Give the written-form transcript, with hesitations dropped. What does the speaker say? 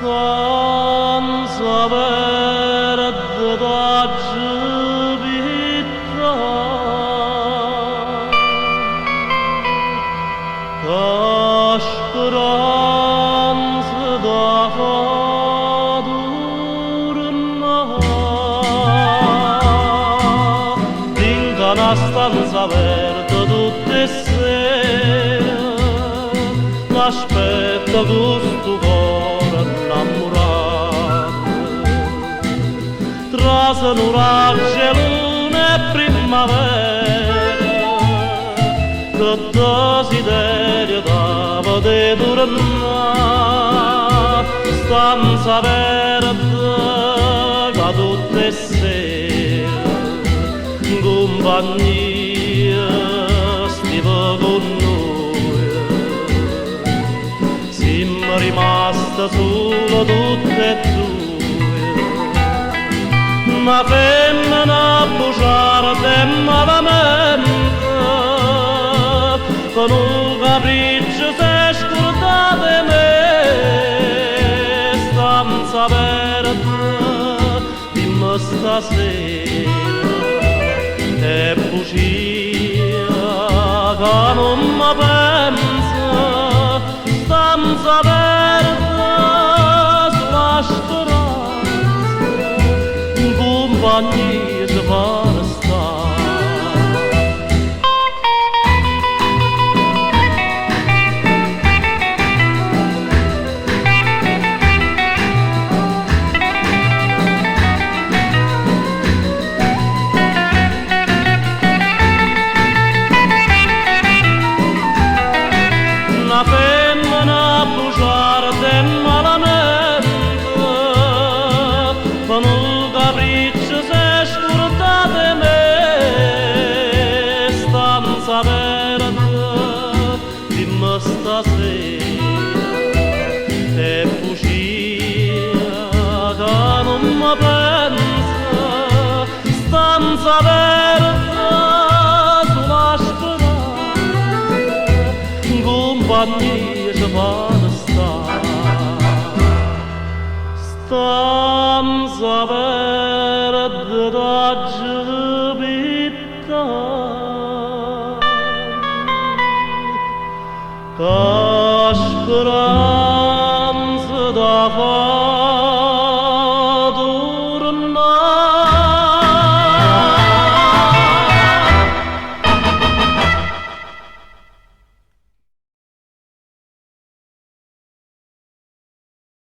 Stanza verde d'oggi vita, da speranza da fadurna, dinga una stanza verde tutte sere, l'aspetta gusto cuore innamorato, tra nuraggi e luna e primavera, che desiderio da vedere tornare, stanza verde che tutte sere, compagnia stiva con noi, siamo rimasti solo tutte e due. Una femmina bugiarda e malamente, con un capriccio si è scordata di me, stanza verde, dimmi stasera, è bugia che non mi pensa, stanza verde sulla speranza, in compagnia si fa restare. Una femmina bugiarda e malamente, con un capriccio si è scordata di me, stanza verde, dimmi stasera, è bugia che non mi pensa, stanza verde sulla speranza, compagnia ci fa restare.